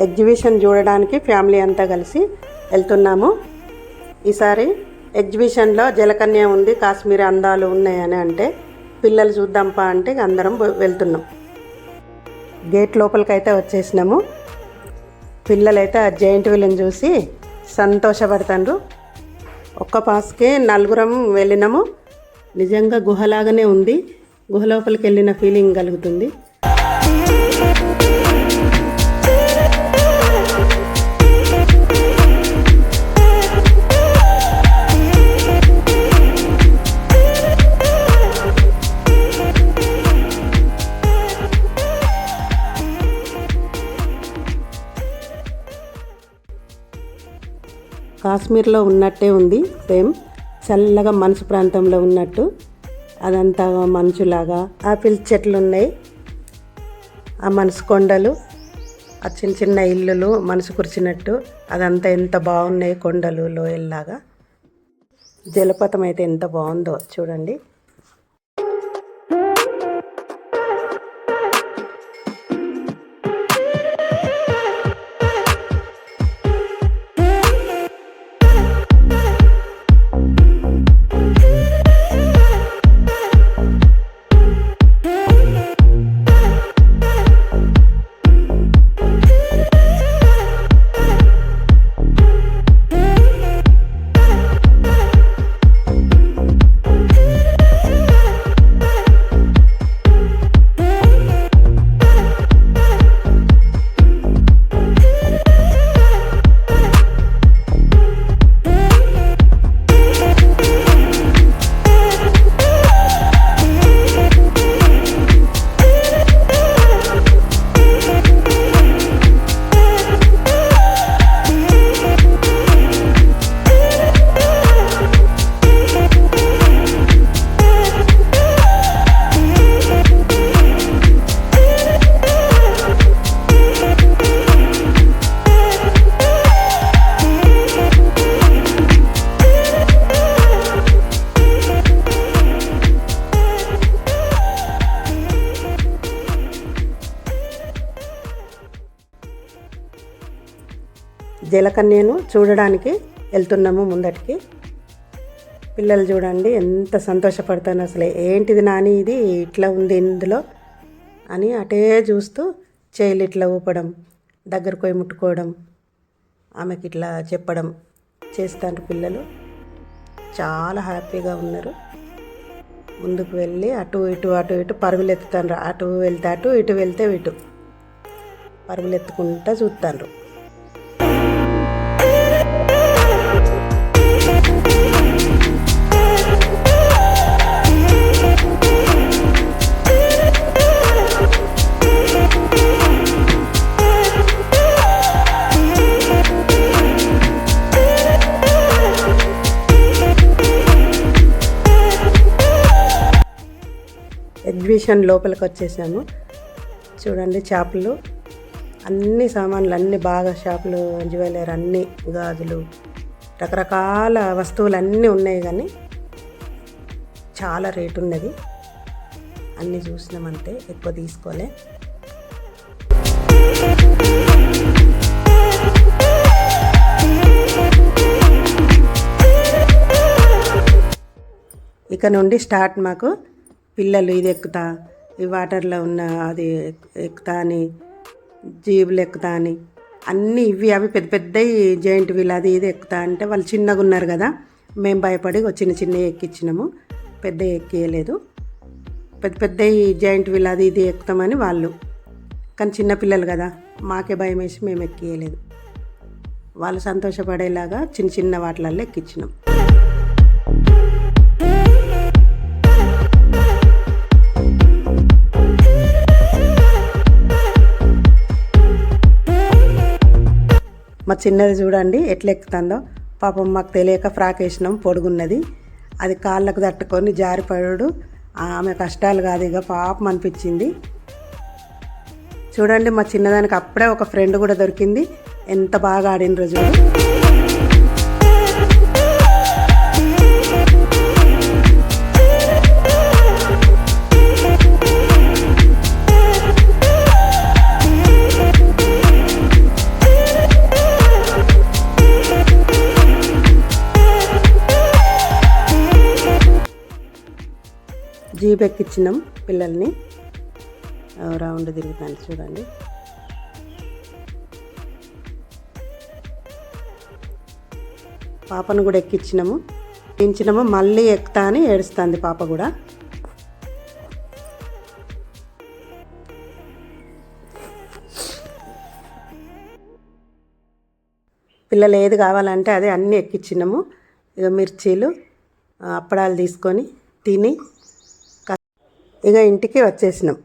Exhibition చూడడానికి family అంతా కలిసి వెళ్తున్నాము. ఈసారి ఎగ్జిబిషన్లో జలకన్య ఉంది, కాశ్మీర్ అందాలు ఉన్నాయని అంటే పిల్లలు చూద్దాంపా అంటే అందరం వెళ్తున్నాం. గేట్ లోపలికైతే వచ్చేసినాము. పిల్లలైతే ఆ జైంట్ వీల్ని చూసి సంతోషపడుతుండ్రు. ఒక్క పాస్కే 4 వెళ్ళినాము. నిజంగా గుహలాగానే ఉంది. గుహ లోపలికి వెళ్ళిన ఫీలింగ్ కలుగుతుంది. కాశ్మీర్లో ఉన్నట్టే ఉంది సేమ్. చల్లగా మనసు ప్రాంతంలో ఉన్నట్టు అదంతా మంచులాగా. ఆపిల్ చెట్లు ఉన్నాయి, ఆ మనసు కొండలు, ఆ చిన్న చిన్న ఇల్లులు మనసు కురిచినట్టు అదంతా ఎంత బాగున్నాయి. కొండలు లోయల్లాగా. జలపాతం అయితే ఎంత బాగుందో చూడండి. జలకన్యను చూడడానికి వెళ్తున్నాము ముందటికి. పిల్లలు చూడండి ఎంత సంతోషపడతాను. అసలు ఏంటిది నాని ఇది ఇట్లా ఉంది ఇందులో అని అటే చూస్తూ చేయిలు ఇట్లా ఊపడం, దగ్గరకు పోయి ముట్టుకోవడం, ఆమెకి ఇట్లా చెప్పడం చేస్తారు పిల్లలు. చాలా హ్యాపీగా ఉన్నారు. ముందుకు వెళ్ళి అటు ఇటు పరుగులు ఎత్తుతారు. అటు వెళ్తే అటు, ఇటు వెళ్తే ఇటు పరుగులు ఎత్తుకుంటూ చూస్తారు. ఎగ్జిబిషన్ లోపలికి వచ్చేసాము. చూడండి చేపలు, అన్ని సామాన్లు అన్నీ బాగా షాపులు, జ్యువెలరీ అన్నీ, గాజులు, రకరకాల వస్తువులు అన్నీ ఉన్నాయి. కానీ చాలా రేటు ఉన్నది. అన్నీ చూసినామంటే ఎక్కువ తీసుకోలే. ఇక నుండి స్టార్ట్. మాకు పిల్లలు ఇది ఎక్కుతా, ఈ వాటర్లో ఉన్న అది ఎక్కుతా అని, జీబులు ఎక్కుతా అని అన్నీ ఇవి అవి పెద్ద పెద్దవి జైంట్ వీల్ అది ఇది ఎక్కుతా అంటే వాళ్ళు చిన్నగా ఉన్నారు కదా, మేము భయపడి చిన్న ఎక్కించినాము. పెద్ద ఎక్కియలేదు. పెద్ద పెద్దవి జైంట్ వీల్ అది ఇది ఎక్కుతామని వాళ్ళు, కానీ చిన్నపిల్లలు కదా మాకే భయం వేసి మేము ఎక్కియలేదు. వాళ్ళు సంతోషపడేలాగా చిన్న వాటిలల్లో ఎక్కించినాం. మా చిన్నది చూడండి ఎట్లా ఎక్కుతుందో. పాపం మాకు తెలియక ఫ్రాక్ వేసినాం, పొడుగున్నది. అది కాళ్ళకు తట్టుకొని జారిపడు. ఆమె కష్టాలు కాదు ఇక, పాపం అనిపించింది. చూడండి మా చిన్నదానికి అప్పుడే ఒక ఫ్రెండ్ కూడా దొరికింది. ఎంత బాగా ఆడిన రోజు. జీప్ ఎక్కించినాం పిల్లల్ని. రౌండ్ తిరుగుతాను చూడండి. పాపను కూడా ఎక్కించినాము. మళ్ళీ ఎక్కుతా అని ఏడుస్తుంది పాప కూడా. పిల్లలు ఏది కావాలంటే అదే అన్నీ ఎక్కించినాము. ఇక మిర్చీలు అప్పడాలు తీసుకొని తిని ఇక ఇంటికి వచ్చేసినాం.